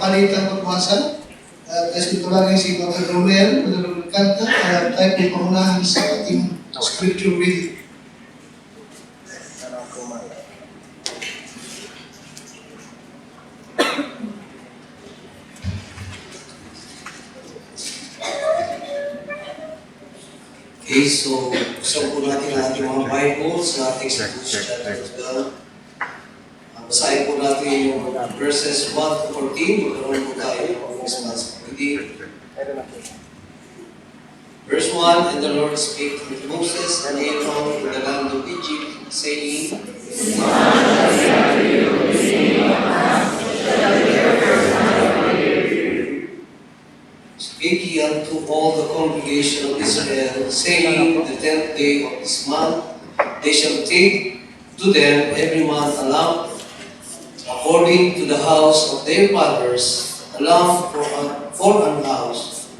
Palitan pagwasan. Kasi ito lang si Dr. Romel, Manalong Kanta, kaya tayo po pangunahan sa ating scripture reading. Okay, so buksan po natin ang ating mga Bible sa ating Exodus chapter 12. Basahin po natin yung verses 1 to 14. Magkaroon po tayo ng responsibility. Verse 1, And the Lord spake unto Moses and Aaron in the land of Egypt, saying, Speak ye unto all the congregation of Israel, saying, The 10th day of this month they shall take to them every man a lamb, according to the house of their fathers, a lamb for an house.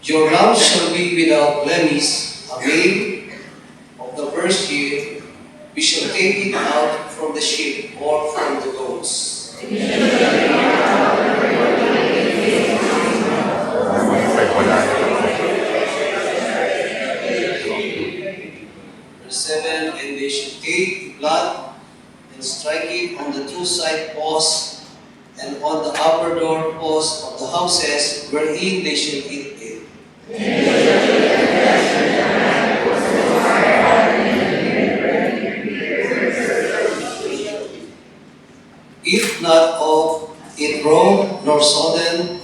Your lamb shall be without blemish, a male of the first year. We shall take it out from the sheep or from the goats. Verse 7, And they shall take the blood and strike it on the two side posts and on the upper door posts of the houses wherein they shall eat it. Eat not of it raw nor sodden,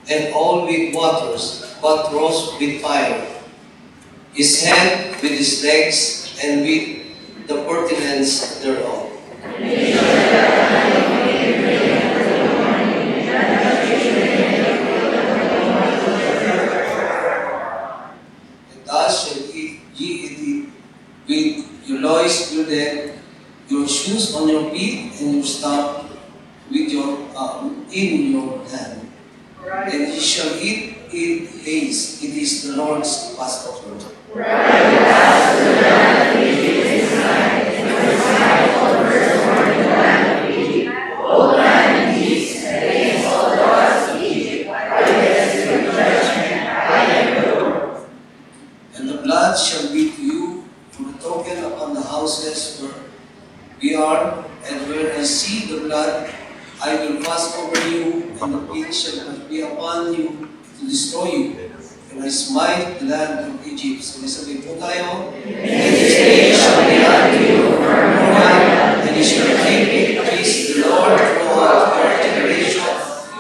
and all with waters, but roast with fire. His head with his legs, and with the purtenance thereof. And thus shall ye eat it with your loins girded, your shoes on your feet, and your staff with your in your hand. And ye shall eat it haste. It is the Lord's Passover. And the blood shall be to you for a token upon the houses where we are, and where I see the blood, I will pass over you, and the plague shall not be upon you to destroy you. And I smite the land of Egypt. So sabi po tayo, And his day shall be unto you for memorial, and he shall keep it a peace the Lord throughout your generation.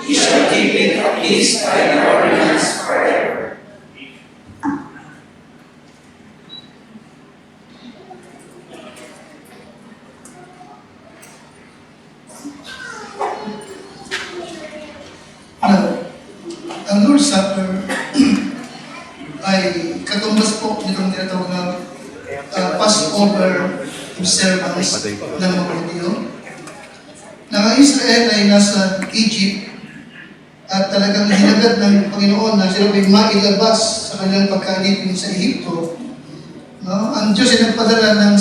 He shall keep it a peace by the ordinance forever. ang Lord's Supper ay katumbas po nitong tinatawag na Passover observance ng mga Hudyo. Na ang Israel ay nasa Egypt at talagang hinagad ng Panginoon na sila ay mailabas sa kanilang pagkalipin sa Ehipto. No? Ang Diyos ay nagpadala ng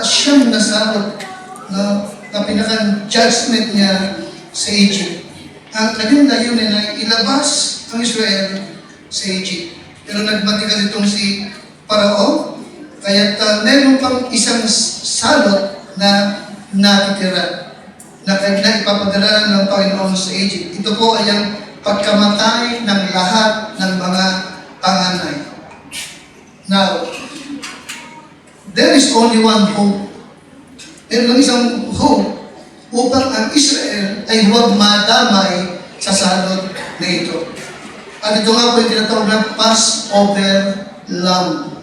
siyam na salot na pinakang judgment niya sa Egypt. Ang kanyang layunin ay ilabas ang Israel sa Egypt. Pero nagmatigas itong si Parao, kaya meron pang isang salot na natitira na ipapadala ng Panginoon sa Egypt. Ito po ay ang pagkamatay ng lahat ng mga panganay. Now, there is only one hope. Meron lang isang hope upang ang Israel ay huwag madamay sa salot na ito. At ito nga po yung tinatawag na Passover Lamb.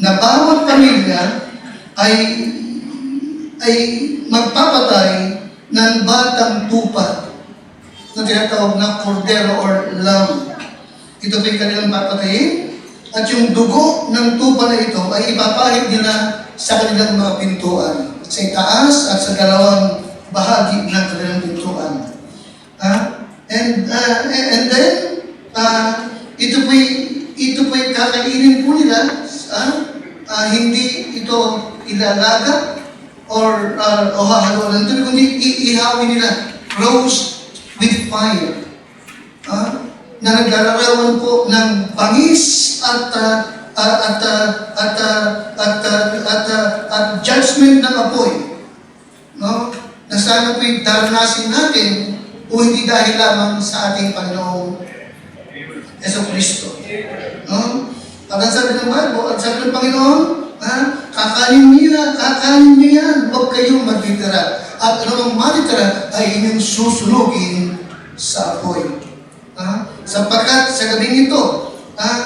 Na bawat pamilya ay magpapatay ng batang tupa na tinatawag na cordero or lamb. Ito po yung kanilang papatayin. At yung dugo ng tupa na ito ay ipapahid nila sa kanilang mga pintuan. Sa itaas at sa dalawang bahagi ng kanilang pintuan. And then, ito po'y kakainin po nila. Hindi ito ilalaga or hahaluan ng tubig, kundi iihawin nila. Roast with fire. Na naglalarawan po ng bangis at judgment ng apoy. No? Na sana po'y daranasin natin o hindi dahil lamang sa ating Panginoong Jesucristo. No? At ang sabi ng Bible, ang sabi ng Panginoon, kakanin niyo yan, huwag kayong matitira. At anumang matitira ay inyong susunugin sa apoy. Sapagkat sa gabing ito, ang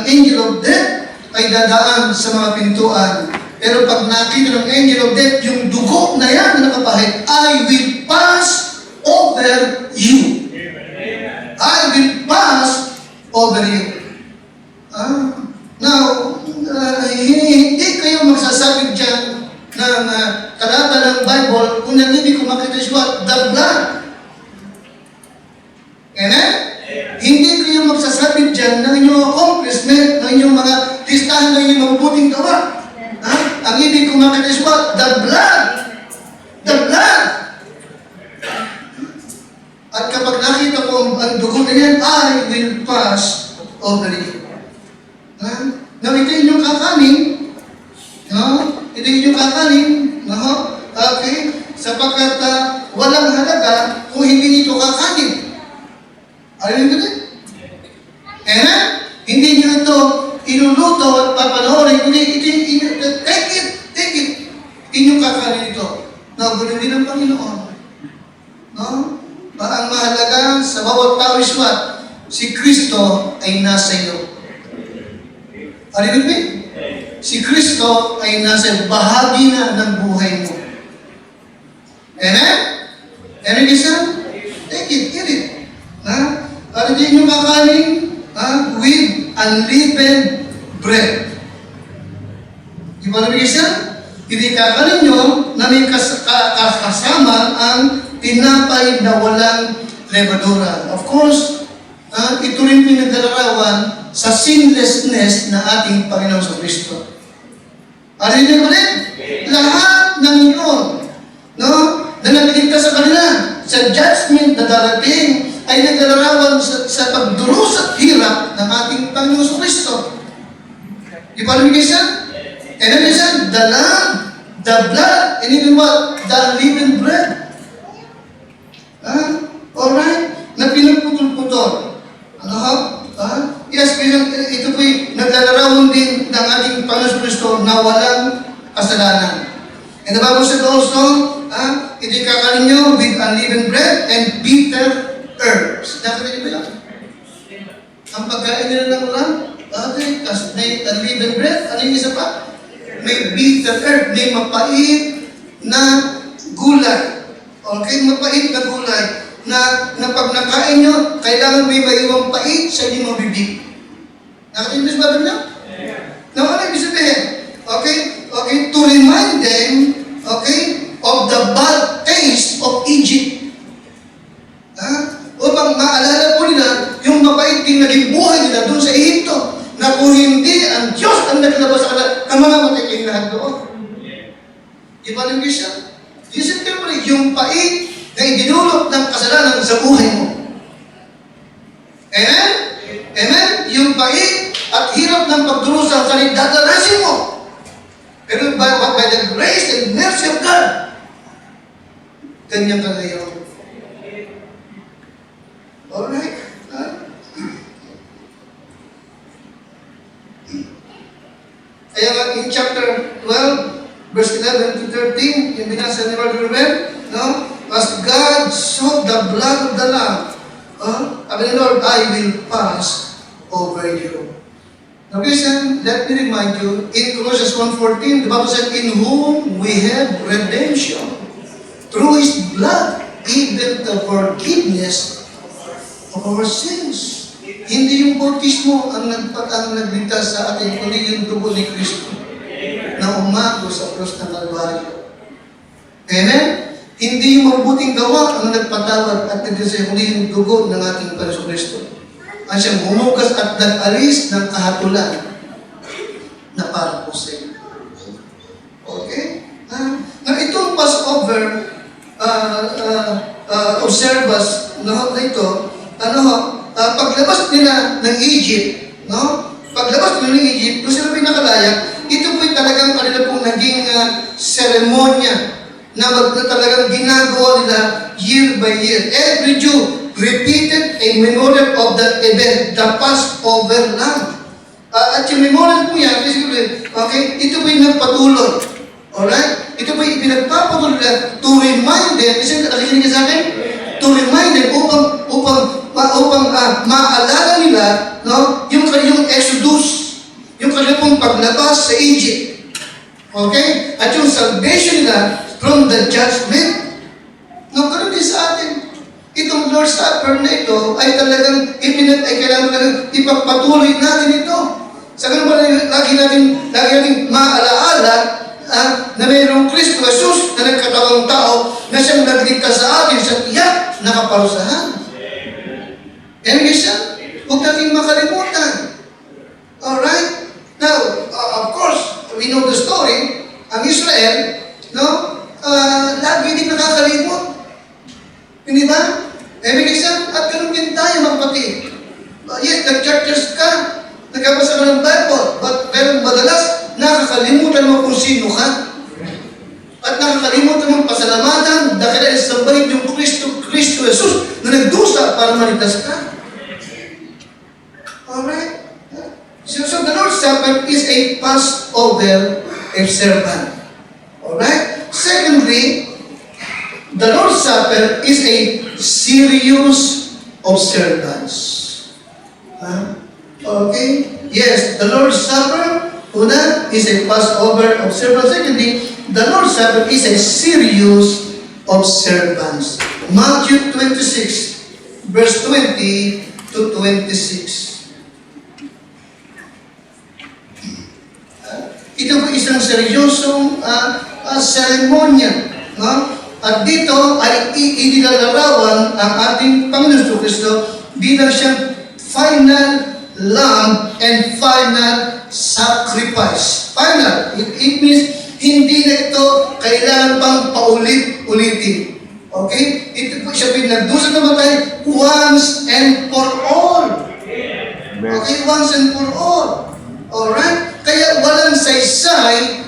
angel of death ay dadaan sa mga pintuan. Pero pag nakita ng angel of death, yung dugo na yan na nakapahid, I will pass over you. I will pass over you. Now, hindi kayo magsasabing dyan ng talata ng Bible kung nag-ibig kumakita siya, the blood. Amen? Hindi kayo magsasabing dyan ng inyong accomplishment, ng inyong mga listahan ng inyong mabubuting gawa. Ang ibig kumakita siya, the blood. The blood. At kapag nakita ko ang dugo na yan, I will pass over you. Now, ito inyong kakanin. Ito inyong kakanin. Okay? Sapagkat walang halaga kung hindi nito kakanin. Alam nyo din? Hindi nyo ito inuluto at papanoorin. Take it. Inyong kakanin ito. Now, ganoon din ang Panginoon. Ang mahalaga sa bawat tao is what? Si Kristo ay nasa iyo. Are you with me? Si Kristo ay nasa bahagi na ng buhay mo. Amen? Amen, isa? Take it, eat it. At hindi nyo kakanin with unleavened bread. Di ba namin isa? Hindi kakanin nyo na may kasama ang tinapay na walang levadura. Of course, ito rin pinaglalarawan sa sinlessness na ating Panginoon sa Kristo. Arinig mo rin? Lahat ng iyon, na nagligtas sa kanila, sa judgment na darating, ay naglalarawan sa pagdurusa at hirap ng ating Panginoon sa Kristo. Di ba namin isa? And then isa, the lamb, the blood, and even what? The unleavened bread. Alright? Na pinagputol-putol. Yes, ito po'y naglalarawan din ng ating Panginoon Kristo na walang kasalanan. And the Bible said also, ito'y kakanin nyo with unleavened bread and bitter herbs. Nakakita nyo ba yan? Ang pagkain nila ng ulam, kasi may unleavened bread, ano yung isa pa? May bitter herb, may mapait na gulay. Okay, mapait na gulay. na pag nakain nyo, kailangan may maiwang pait sa inyong bibig. Nakatinis ba niyo? Now, ano ibig sabihin? Okay, to remind them, of the bad taste of Egypt. Upang maalala po nila yung mabait din naging buhay nila doon sa Egypto, na kung hindi ang Diyos ang naglabas sa kanila, ang mga matiking lahat doon. Di ba nang siya? Simply, yung pait na idinulot ng kasalanan sa buhay mo. Amen? Amen? Yung pait at hirap ng pagdurusa sa dadarasin mo. Pero by the grace and mercy of God, ganyan ka ngayon. Alright? Kaya nga in chapter 12, verse 11 to 13, yung binasa ni Brother Ruben, no? As God saw the blood of the Lamb, sabi ni Lord, I will pass over you. Now listen, let me remind you, in Colossians 1:14, the Bible said, in whom we have redemption, through His blood, even the forgiveness of our sins. Hindi yung bautismo ang nagligtas sa atin, kundi yung dugo ni Kristo na umago sa krus ng Kalbaryo. Amen? Hindi yung mabuting gawa ang nagpatawad at nagdasay, kundi yung dugo ng ating Panginoon Kristo. Ang siyang humugas at nag-alis ng kahatulan na para po sa iyo. Okay? Na itong Passover observance na ito, paglabas nila ng Egypt, paglabas nila ng Egypt, kung sila pinakalaya, ito po'y talagang kanila pong naging seremonya na talagang ginagawa nila year by year. Every Jew repeated a memorial of that event, the Passover lamb. At yung memorial po yan, ito po'y nagpatuloy. Alright? Ito po'y pinagpapatuloy nila to remind them, kasi nakikinig sa akin, to remind them upang maalala nila, yung kanilang exodus, yung kanilang paglabas sa Egypt. Okay? At yung salvation nila from the judgment. Ganun din sa atin. Itong Lord's Supper na ito ay talagang kailangan ipagpatuloy natin ito. Sa ganun ba lagi natin maalaala na mayroong Kristo Jesus na nagkatawang tao na siyang nagligtas sa atin sa tiyak na kaparusahan. And siya, huwag natin makalimutan. Alright? Now, of course, we know the story. Ang Israel, lagi din nakakalimot. Hindi ba? At ganun din tayo, magpatid. Yes, nag-churches ka, nagkabasa ka ng Bible, pero madalas, nakakalimutan mo kung sino ka. At nakakalimutan mong pasalamatan, dahil ay sambahin yung Kristo Jesus na nagdusa para maligtas ka. Alright? So the Lord's Supper is a Passover observance. Alright? Secondly, the Lord's Supper is a serious observance. Okay? Yes, the Lord's Supper, una, is a Passover observance. Secondly, the Lord's Supper is a serious observance. Matthew 26, verse 20 to 26. Ito po isang seryosong seremonya. At dito ay inilalarawan ang ating Panginoon Kristo bilang siyang final lamb and final sacrifice. Final. It means hindi na ito kailangan pang paulit-ulitin. Okay? Ito po siya pinagdusa na matay once and for all. Okay? Once and for all. Alright? Kaya walang saysay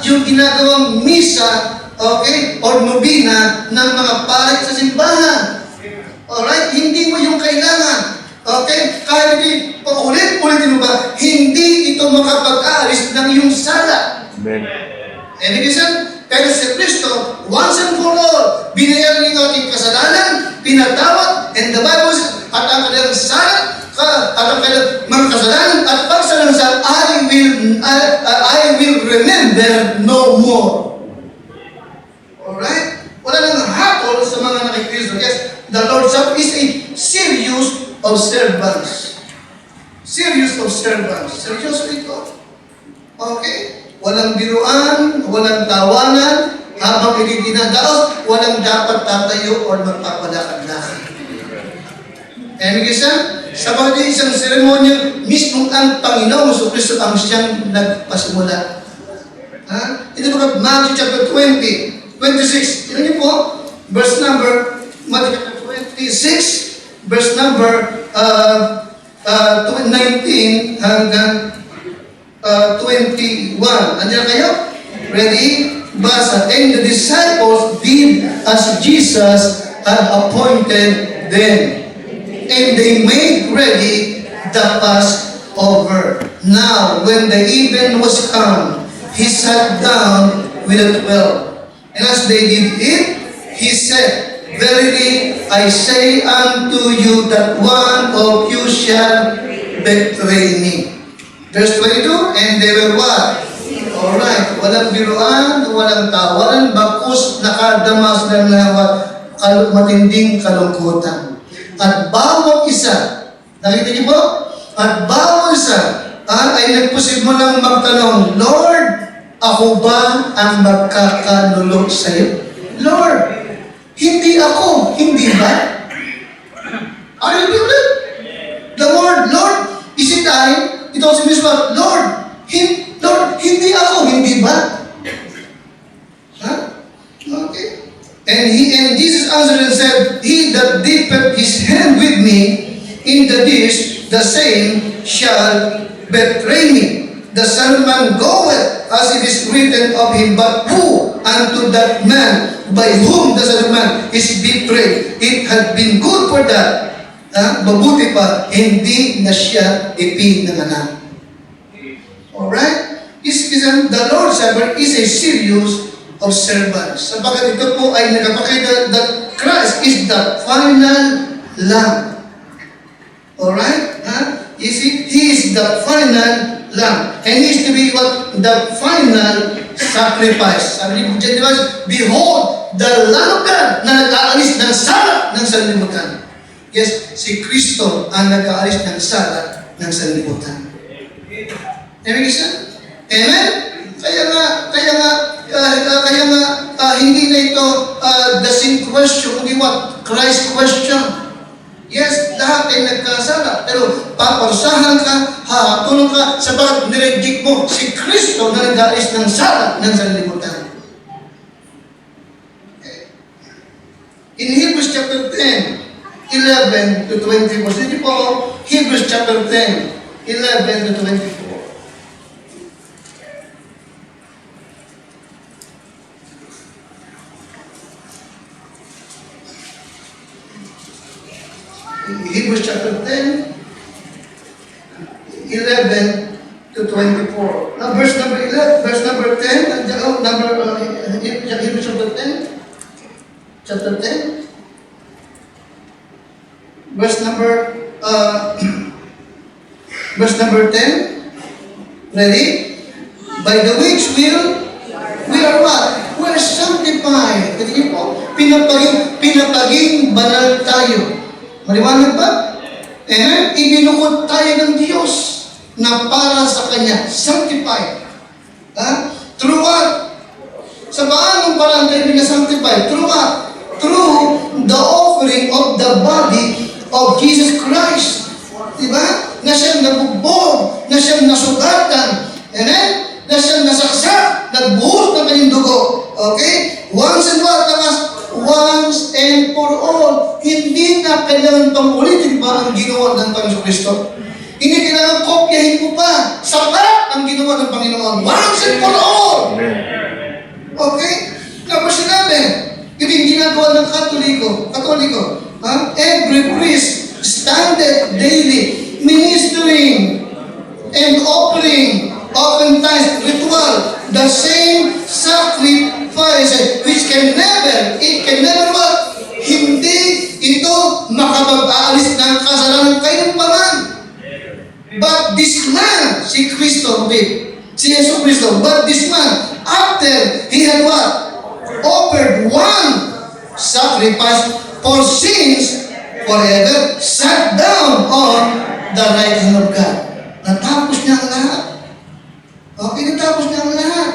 yung ginagawang misa, okay, or nobina ng mga parik sa simbahan. Alright? Hindi mo yung kailangan. Okay? Kahit hindi paulit-ulitin mo ba, hindi ito makapag-aalis ng iyong sala. Amen. And it isn't, pero si Kristo, once and for all, binayaran ng ating kasalanan, pinatawad, and the Bible says, at ang kanilang sala, at ang kanilang mga kasalanan, at pagsalansan, I will remember no more. Alright? Wala nang hatol sa mga nakikristo. Yes, The Lord's Supper is a serious observance. Serious observance. Seryoso ito. Okay? Walang biruan, walang tawanan, habang dinadaos, walang dapat tatayo o magpapalakad-lakad. And isa, sa mga isang seremonya, mismo ang Panginoon sa Kristo ang siyang nagpasimula. Ito po, Matthew chapter 20, 26. Tignan niyo po, verse number, Matthew chapter 26, verse number 19 hanggang 21. Andiyan kayo? Ready? Basa. And the disciples did as Jesus had appointed them. And they made ready the Passover. Now, when the even was come, he sat down with the 12. And as they did eat, he said, Verily, I say unto you that one of you shall betray me. Verse 22, and they were what? Alright, walang biruan, walang tawanan, bakos nakadamas ng matinding kalungkutan. At bawat isa, nakita niyo po? At bawat isa ay nagposimulang magtanong, Lord, ako ba ang magkakanulog sa iyo? Lord, hindi ako, hindi ba? Are you doing it? The word, Lord, is it I? Ito si Misma, Lord, hindi ako, hindi ba? Huh? Okay. And Jesus answered and said, He that dippeth his hand with me in the dish, the same shall betray me. The Son of Man goeth, as it is written of him, but who unto that man by whom the Son of Man is betrayed? It had been good for that. Mabuti pa, hindi na siya ipinanganak. Alright? The Lord's Supper is a serious observance. Sapagkat ito po ay nagpapakita that Christ is the final Lamb. Alright? You see, He is the final Lamb. And He is to be what? The final sacrifice. Sabi ni St. John, behold, the Lamb of God na nag-aalis ng sala ng sanlibutan. Yes, si Kristo ang nag-aalis ng sala ng sanlibutan. Amen? Amen? Kaya nga, hindi na ito the sin question, kundi what? Christ question. Yes, lahat ay nagkasala. Pero paparusahan ka, hatulong ka, sabagat nireject mo si Kristo na nag-aalis ng sala ng sanlibutan. Okay. In Hebrews chapter 10, 11 to 24. Sige po, Hebrews chapter 10, 11 to 24. Hebrews chapter 10, 11 to 24. Now, verse number 11, verse number 10, Hebrews chapter 10, verse number 10. Ready? By the which we are what? We are sanctified. Kasi po, pinapaging banal tayo. Maliwanag ba? Amen? Ibinukod tayo ng Diyos na para sa Kanya. Sanctified. Through what? Sa paanong parang tayo pinasanctify? Through what? Through the offering of the body of Jesus Christ. Diba? Na siyang nabugbog, na siyang nasugatan. Amen? Na siyang nasaksak, nagbuhos ng kanyang dugo. Okay? Once and what? Once and for all. Hindi na kailangan pang ulitin pa ang ginawa ng Panginoon Kristo. Hindi kailangan kopyahin mo pa. Sapat ang ginawa ng Panginoon. Once and for all. Okay? Tapos sinabi, ito yung ginagawa ng Katoliko. Every priest standeth daily ministering and offering oftentimes ritual the same sacrifice which can never what? Hindi ito makapag-aalis ng kasalanan kailanman. But this man, si Kristo, si Yesu Kristo, but this man, after he had what? Offered one sacrifice for sins forever, sat down on the right hand of God. Natapos niya ang lahat. Okay, natapos niya ang lahat.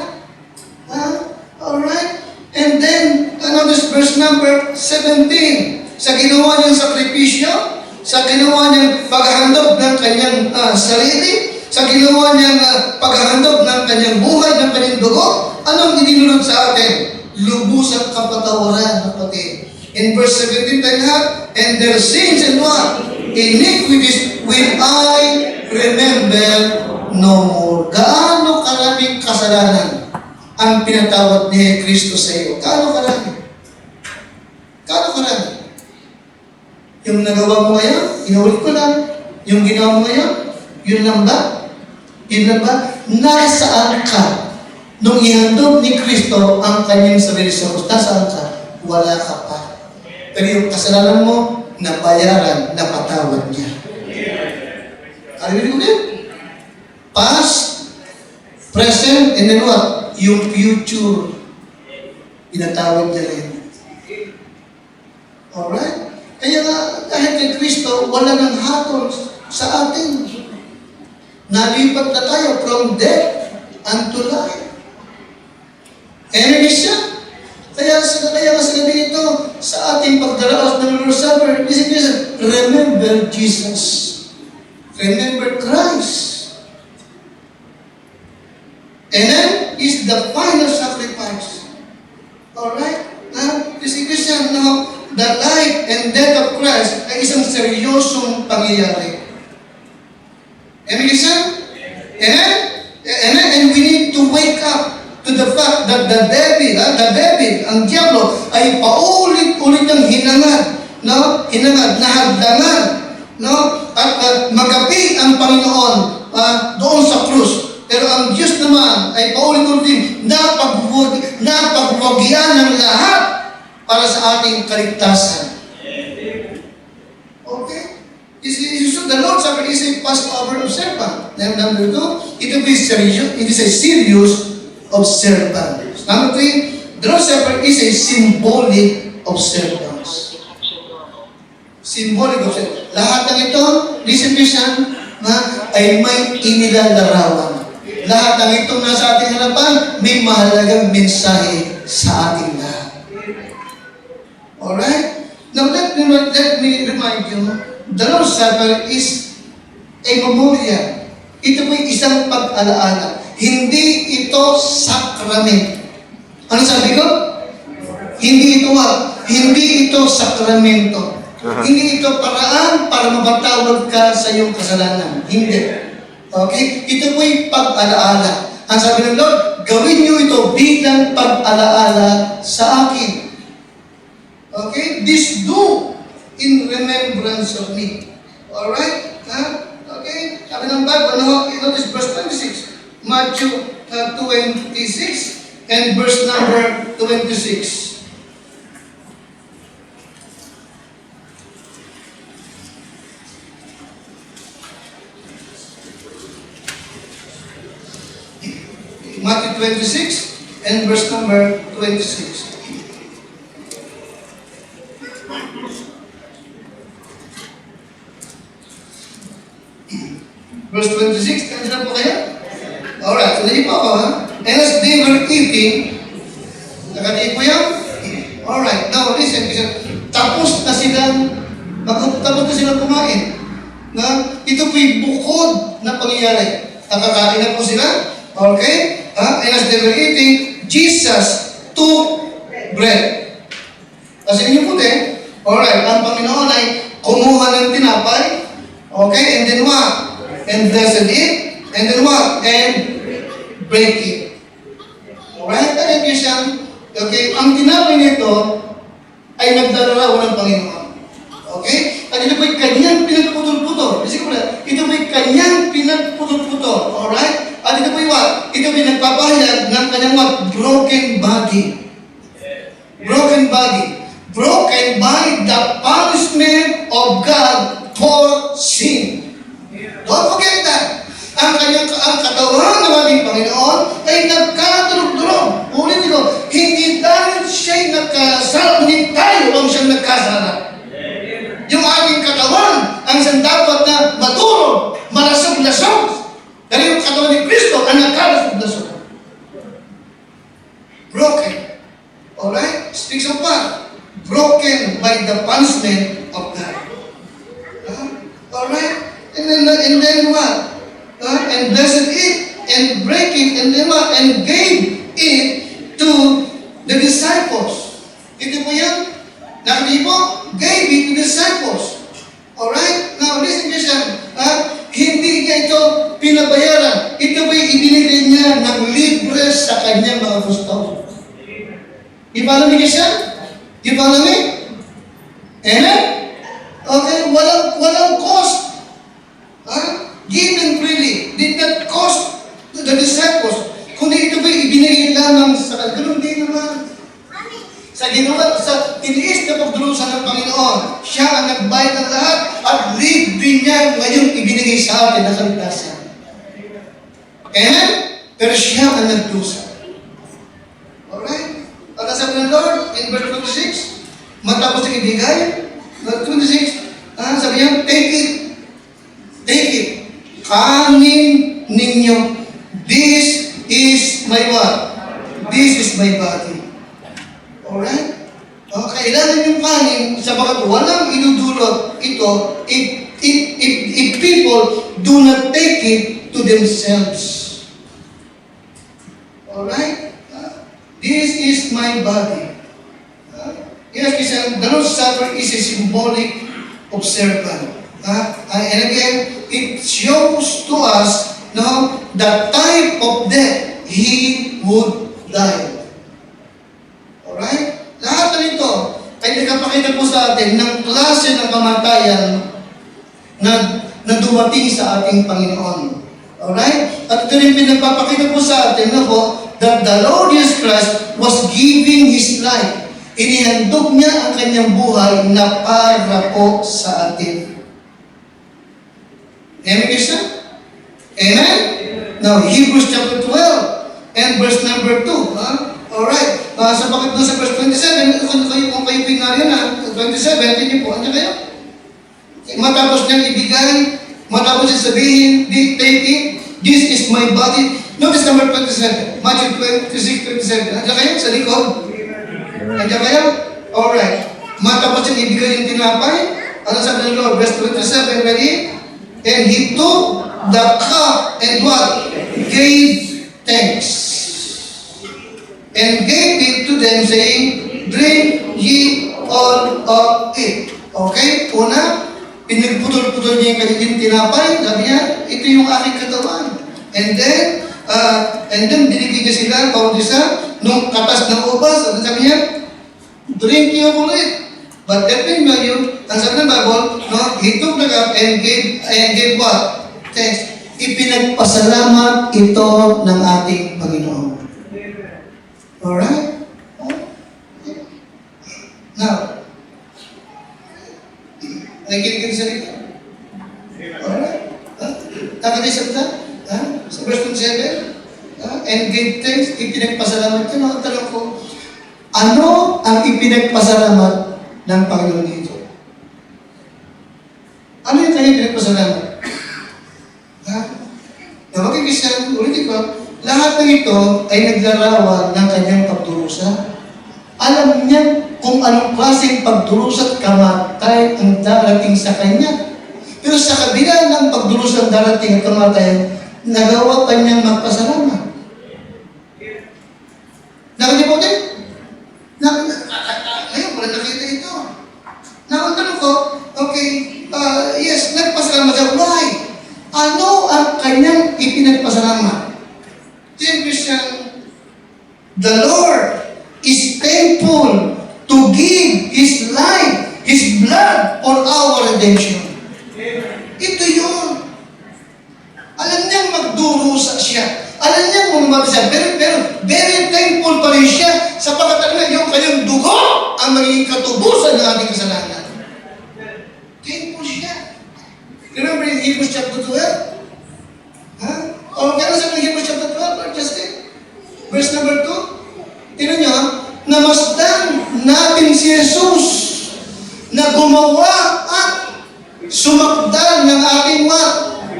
Alright? And then, notice verse number 17. Sa ginawa niyang sakripisyo, sa ginawa niyang paghahandog ng kanyang sarili, sa ginawa niyang paghahandog ng kanyang buhay, ng kanyang dugo, anong idinulod sa atin? Lubusang kapatawaran, kapatid. In verse 17 tayo lahat, and their sins and what? Iniquities will I remember no more. Gaano karaming kasalanan ang pinatawad ni Kristo sa iyo? Gaano karami? Gaano karami? Yung nagawa mo ngayon, inulit ko lang. Yung ginawa mo ngayon, yun lang ba? Yun lang ba? Nasaan ka? Nung ihandog ni Kristo ang kanyang sarili sa krus, nasaan ka? Wala ka pa. Pero yung kasalanan mo, nabayaran, napatawad niya. Ano yun ko past, present, and then what? Yung future, pinatawad niya rin. Alright? Kaya nga, dahil kay Kristo, wala nang hatol sa atin. Nalipat na tayo from death unto life. Enemies siya. Kaya nga sila dito, sa ating pagdaraos ng Lord's Supper, remember Jesus. Remember Christ. And then, is the final sacrifice. Alright? Kasi Christian, now, the life and death of Christ ay isang seryosong pangyayari. Amen, Christian? Amen? Amen? And we need to wake up to the fact that the devil, ang diablo, ay paulit-ulit ang hinangad, no? Hinangad, nahagdangan, no? At magapi ang Panginoon doon sa krus. Pero ang Diyos naman ay paulit-ulit din napagwagyan ng lahat para sa ating kaligtasan. Okay? The Lord's Supper is a Passover observance. Number 2, it is a serious observance. Number 3, the Lord's Supper is a symbolic observance. Symbolic observance. Lahat ng ito, listen Christian, ay may inilalarawan. Lahat ng itong nasa ating harapan, may mahalagang mensahe sa ating lahat. Alright? Now let me remind you, the Lord's Supper is a memorial. Ito po'y isang pag-alaala. Hindi ito sakrament. Ano sabi ko? Hindi ito what? Hindi ito sakramento. Hindi ito paraan para mapatawad ka sa iyong kasalanan. Hindi. Okay? Ito po'y pag-alaala. Ang sabi ng Lord, gawin niyo ito bilang pag-alaala sa akin. Okay? This do in remembrance of me. Alright? Okay? Sabi ng Bible, notice verse 26. Matthew 26 and verse number 26. Matthew 26 and verse number 26. Verse 26, kanina po kayo? Alright, so naipo ako ha? And as they were eating, nakatipo yan? Alright, now listen, tapos na silang kumain. Ito po'y bukod na pangyayari. Nakakain na po sila. Okay? And as they were eating, Jesus took bread. Kasi niyo puti, alright, ang Panginoon ay kumuha ng tinapay. Okay, and then what? And blessed it, and then what? And break it. Alright? Kaya Christian, okay, ang tinapay nito ay nagdararaw ng Panginoon. Okay? At ito po'y kanyang pinagputol-putol. Kasi ko na, ito po'y kanyang pinagputol-putol. Alright? At ito po'y what? Ito po'y nagpapahayag ng kanyang what? Broken body. Broken body. Broken by the punishment of God for sin. Don't forget that. Ang katawan ng ating Panginoon ay nagkatulog-tulog. Ulit ito, hindi dahil siya'y nagkasala, hindi tayo ang siyang nagkasala. Alright? Speaks of what? Broken by the punishment of God. Alright? And then what? And blessed it, and break it, and then what? And gave it to the disciples. Ito po yan? Nakita po? Gave it to the disciples. Alright? Now, listen Christian. Hindi niya ito pinabayaran. Ito ba'y ibinigay niya ng libre sa kanyang mga gusto. You follow me, Christian? You follow me? Amen? Okay, walang cost. Given freely. Did not cost to the disciples. Kundi ito ba'y ibinigay lamang sa kanila. Ganun din naman. Sa ginawa, sa tiniis na pagdurusan ng Panginoon, siya ang nagbayad ng lahat at libre niya ngayong ibinigay sa atin na kaligtasan. Amen? Pero siya ang nagdusa. Alright? At ang sabi ng Lord, in verse 26, matapos ng ibigay, verse 26, sabi niya, take it. Take it. Kanin ninyo. This is my what? This is my body. Alright? Kailangan yung kanin sapagat walang idudulot ito if people do not take it to themselves. Alright? This is my body. Yes, kasi the Lord's Supper is a symbolic observance. And again, it shows to us now the type of death He would die. Alright? Lahat na ito ay nagpapakita po sa atin ng klase ng kamatayan na dumating sa ating Panginoon. Alright? At ito rin pinagpapakita po sa atin na po that the Lord Jesus Christ was giving His life. Inihandog niya ang kanyang buhay na para po sa atin. Amen, Krishna? Amen? Now, Hebrews chapter 12 and verse number 2. Alright. Sa bakit doon sa verse 27, kung kayo pinaryo na, 27, hindi po, ano kayo? Matapos niyang ibigay, matapos niya sabihin, take it, this is my body. Notice number 27, Matthew 26, 27. Ano kayo? Sa likod? Ano kayo? Alright. Matapos niyang ibigay yung tinapay, ano sabi ng Lord? Verse 27, ready? And He took the cup and what? Gave thanks. And gave it to them, saying, drink ye all of it. Okay? Una, pinagputol-putol niya yung kanyang tinapay. Sabi niya, ito yung aking katawan. And then binigyan niya sila, bawat isa, nung katas ng ubas. At sabi niya, drink ye all of it. But definitely know you, ang sabi ng Bible, no, He took the cup and gave what? Thanks. Ipinagpasalamat ito ng ating Panginoon. Alright? Now, nakikinig sa rito? Alright? Nakalisap na? Sa verse 27? And give thanks, ipinagpasalamat yun. Ang tanong ko, ano ang ipinagpasalamat ng Panginoon dito? Ano yung kanyang ipinagpasalamat? Na magkikisyan, ulitin ko, lahat ng ito ay naglarawan ng kanyang pagdurusa. Alam niya kung anong klaseng pagdurusa at kamatay ang darating sa kanya. Pero sa kabila ng pagdurusa ang darating at kamatay, nagawa pa niyang magpasalamat. Nakita po din? Ngayon, wala nakita ito. Nakantanong ko, okay, yes, nagpasalamat siya. Why? Ano ang kanyang ipinagpasalamat? Dear Christian, the Lord is faithful to give His life, His blood for our redemption. Ito yun. Alam niyang magdurusa siya. Alam niyang bumaba siya. Pero very thankful pa rin siya sapagkat alam niya yung kanyang dugo ang magiging katubusan ng ating kasalanan. Thankful siya. Remember in Hebrews chapter 12? O kaya sa Hebrews chapter 12, Justin? Verse number 2? Tignan niyo, namasdan natin si Jesus na gumawa at sumakdal ng ating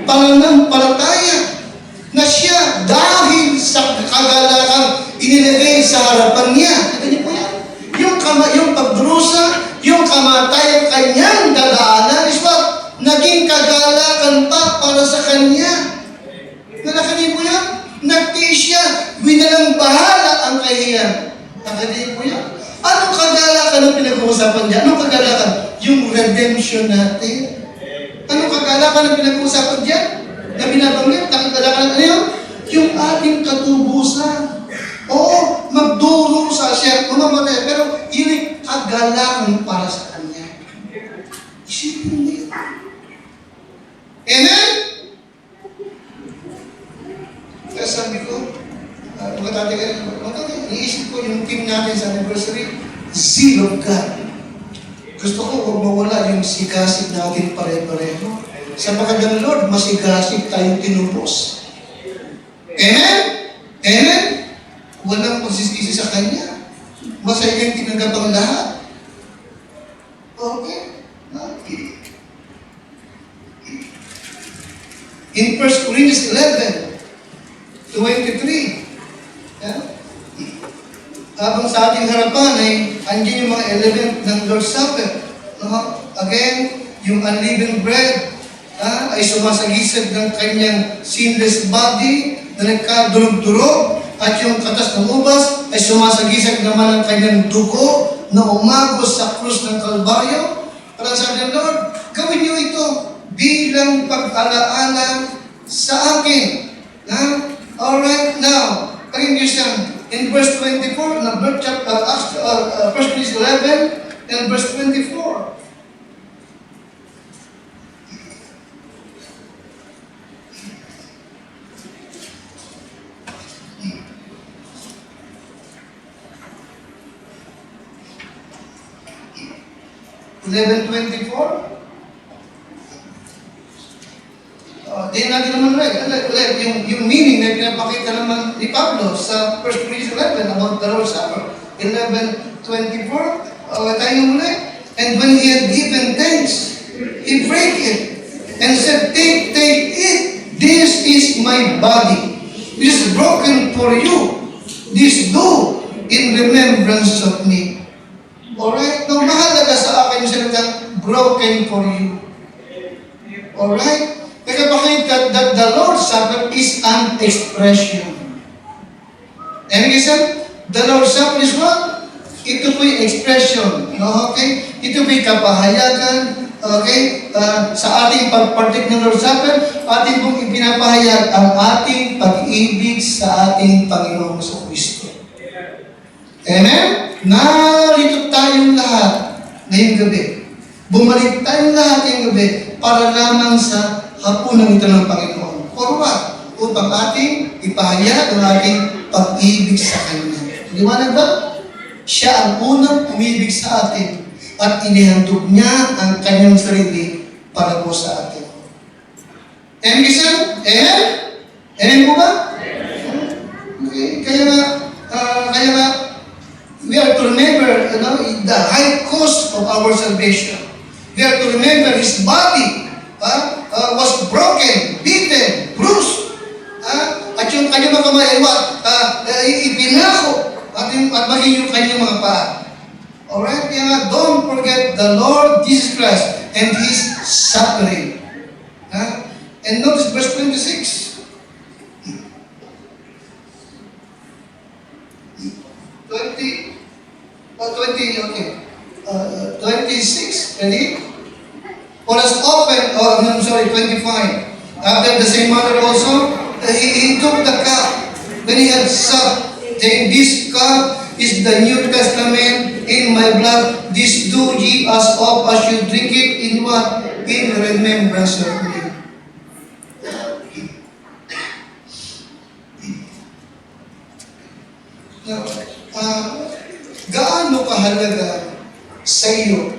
pananampalataya na siya dahil sa kagalakan inilagay sa harapan niya. Tignan niyo po yan. yung pagdurusa, yung kamatayan kanyang dadaanan, is what? Naging kagalakan pa para sa kanya. Nakakalipo yan? Nagtiis siya. Winalang bahala ang kahiyan. Nakakalipo yan? Anong kagalakan ang pinag-uusapan niya? Anong kagalakan? Yung redemption natin. Anong kagalakan ang pinag-uusapan diyan? Na binabanggit, kagalakan ano yun? Yung ating katubusan. Oo, magdurusa siya, mamamatay, pero yun ay kagalakan para sa kanya. Isipin niyo. Amen? Kaya sabi ko, iniisip ko yung team natin sa anniversary, Zeal of God. Gusto ko huwag mawala yung sigasig natin pare-pareho. Sapagkat ng Lord, masigasig tayong tinubos. Amen? Amen? Walang pagsisisi sa Kanya. Masaya yung tinanggap ang lahat. Okay? In 1 Corinthians 11:23, yeah? Habang sa ating harapan ay andyan yung mga element ng Lord's Supper. Again, yung unleavened bread ay sumasagisag ng kanyang sinless body na nagkadurog-durog, at yung katas ng ubas ay sumasagisag naman ng kanyang dugo na umagos sa krus ng Kalbaryo. Para sabi ng Lord, gawin niyo ito bilang pag-alaala sa akin. Alright, now, pakinggan siya. In verse 24, number chapter, 1 Corinthians 11, and verse 24. Di natin naman ulit yung meaning na pinapakita naman ni Pablo sa 1 Corinthians 11 about the Lord's Supper. 11:24, tayo ulit. And when he had given thanks, he broke it and said, take, eat. This is my body. This is broken for you. This do in remembrance of me. Alright? Nung mahalaga sa akin yung salitang broken for you. Alright? Kaya bakit that the Lord's Supper is an expression. And again, the Lord's Supper is what? Ito po'y expression. Okay? Ito po'y kapahayagan. Okay? Sa ating pagpartik ng Lord's Supper, ating pong ipinapahayag ang ating pag-ibig sa ating Panginoong Kristo. Amen? Narito tayong lahat ngayong gabi. Bumalik tayong lahat ngayong gabi para lamang sa hapunan ito ng Panginoon. For what? Upang ating ipahayag ang ating pag-ibig sa Kanya. Liwanag ba? Siya ang unang umibig sa atin at inihandog niya ang Kanyang sarili para po sa atin. Amen, isa? Amen? Amen po ba? Okay. Kaya nga, we are to remember the high cost of our salvation. We are to remember His body was broken, beaten, bruised. At yung kanyang mga kamay ay ipinako at maging yung kanyang mga paa. Alright? Kaya nga, don't forget the Lord Jesus Christ and His suffering. And notice verse 26. 26, ready? For as often, 25. After the same manner also, he took the cup when he had supped, saying, this cup is the New Testament in my blood. This do ye as oft as you drink it in what? In remembrance of me. Now, gaano kahalaga sa iyo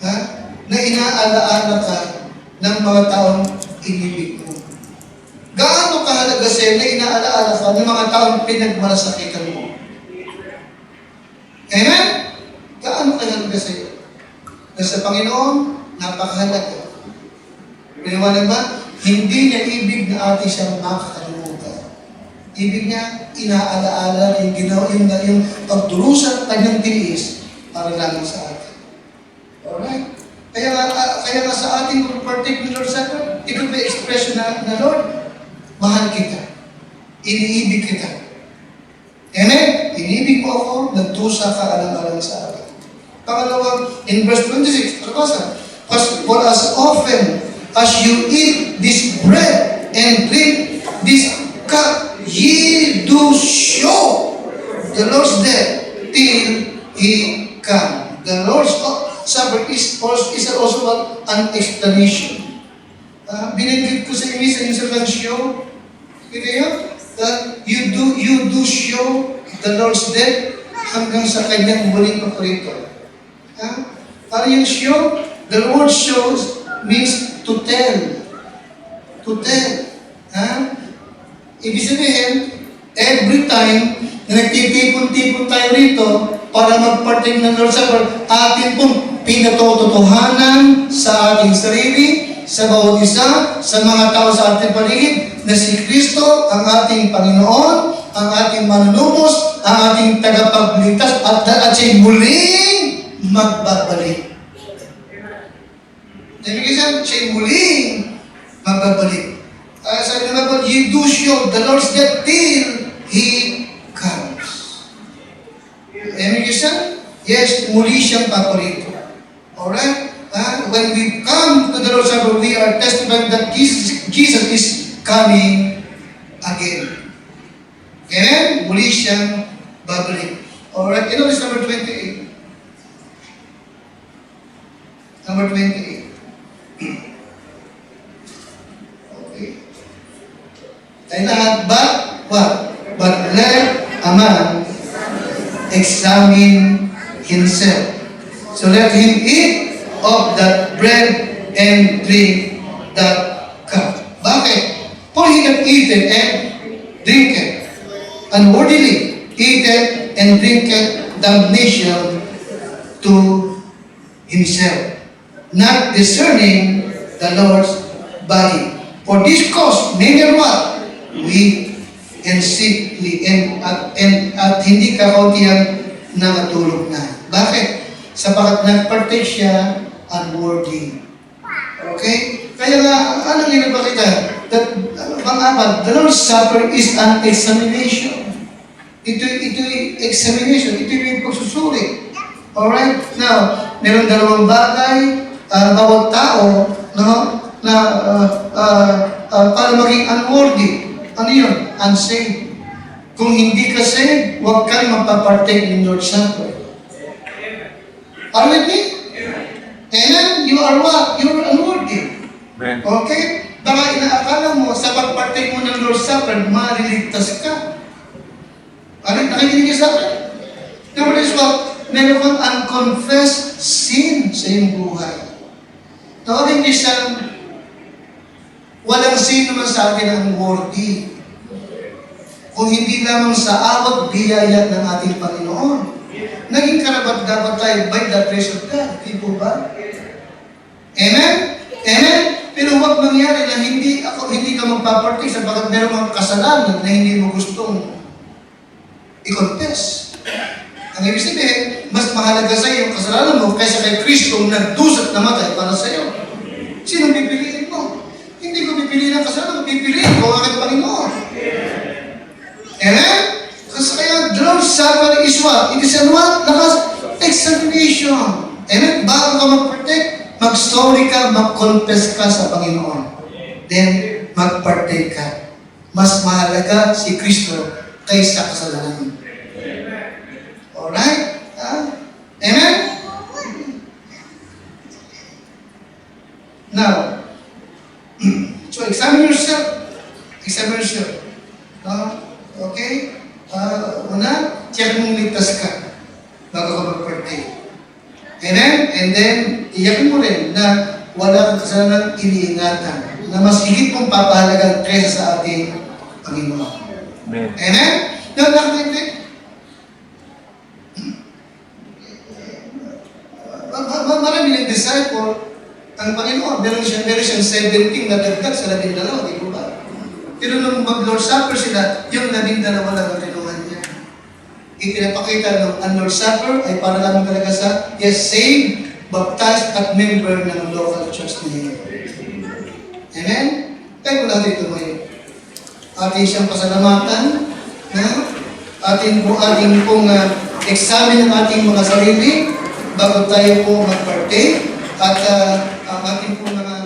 na inaalaala ka ng mga taong inibig mo? Gaano kahalaga sa iyo na inaalaala ka ng mga taong pinagmalasakitan mo? Amen? Gaano kahalaga sa iyo? Na sa Panginoon, napakahalaga. Piniwanag ba? Hindi niya ibig na atin siyang makakalimutan. Ibig niya, inaalaala yung ginawa, yung pagdurusa at kanyang tiniis para lamang sa atin. Alright? Kaya nga sa ating partake ng Lord's Supper, ito may expression na Lord, mahal kita. Iniibig kita. Amen? Iniibig mo ako, nagdusa ka alang-alang sa akin. Pangalawa, in verse 26, for as often as you eat this bread and drink this cup, ye do show the Lord's death till He come. The Lord's Supper is also an explanation. Binanggit ko sa inyo sa inyo show. Kita yun? That you do show the Lord's death hanggang sa kanyang muling paborito. Ano yung show? The word shows means to tell. To tell. Ibig sabihin, every time na nagtitipon-tipon tayo rito para magparting ng Lord's Supper, atin pong pinatototohanan sa ating sarili, sa bawat isa, sa mga tao sa ating paligid, na si Kristo ang ating Panginoon, ang ating manunubos, ang ating tagapagligtas, at siya'y muling magbabalik. Ibig sabihin, siya'y muling magbabalik. Sabi naman po, you do show the Lord's death till He comes. Ibig sabihin, yes, muli siyang paborito. Alright? When we come to the Lord's Supper, we are testifying that Jesus is coming again. Amen? Muli siyang babalik. Alright, ito is number 28. Number 28. Okay. Tayo lahat, but let a man examine himself. So let him eat of that bread and drink that cup. Bakit? For he that eateth and drinketh unworthily, eateth and drinketh damnation to himself, not discerning the Lord's body. For this cause, many are what? Weak and sickly, at hindi kakauntihan nakatulog na. Bakit? Sapagat nagpartake siya unworthy. Okay? Kaya nga, ano ginapakita? That, pang-apat, the Lord's Supper is an examination. Ito'y examination. Ito'y pagsusuri. Alright? Now, meron dalawang bagay, bawat tao, no, na para maging unworthy. Ano yun? Unsaved. Kung hindi ka saved, huwag kang mapapartake ng Lord's Supper. Are you with me? And you are what? You are unworthy. Okay? Baka inaakala mo, sa pagpartake mo ng Lord's Supper, mariligtas ka. Nakikinig niyo sa akin? Number is what? Meron kang unconfessed sin sa iyong buhay. Tawagin niyo siyang walang sin naman sa atin ang worthy. Kung hindi lamang sa awat biyaya ng ating Panginoon. Naging karapat-dapat tayo by the grace of God. Di po ba? Amen? Amen? Pero huwag mangyari na hindi ka magpapartake sapagkat meron mga kasalanan na hindi mo gustong i-confess. Ang ibig sabihin, mas mahalaga sa iyo ang kasalanan mo kaysa kay Kristo nagdusat na matay para sa iyo. Sino pipiliin mo? Hindi ko pipiliin ang kasalanan, pipiliin ko ang aking Panginoon. Amen? Kasi kaya, the Lord's Supper is what? It is an what? Examination. Amen? Bago ka mag-partake, mag-sorry ka, mag-confess ka sa Panginoon. Then, mag-partake ka. Mas mahalaga si Kristo kaysa kasalanan mo. Alright? Amen? Now, so examine yourself. Examine yourself. Okay? Una, check mong ligtas ka bago ka mag-partake. Amen? And then, iyakin mo rin na wala kang kasalanan iniingatan na mas higit mong papahalagan kaysa sa ating Panginoon. Amen? Amen? Nakakita. Marami ng disciple, ang Panginoon, meron siyang 17 na dagdag sa 12, di ko ba? Pero nung mag-Lord's Supper sila, yung 12 lang ang kinuha niya. ipinapakita ng Lord's Supper ay para lamang talaga sa yes, saved, baptized, at member ng local church na yun. Amen? Tayo po natin tumayo. Ating siyang pasalamatan na ating pong examine ng ating mga sarili bago tayo po mag-partake at ang ating pong mga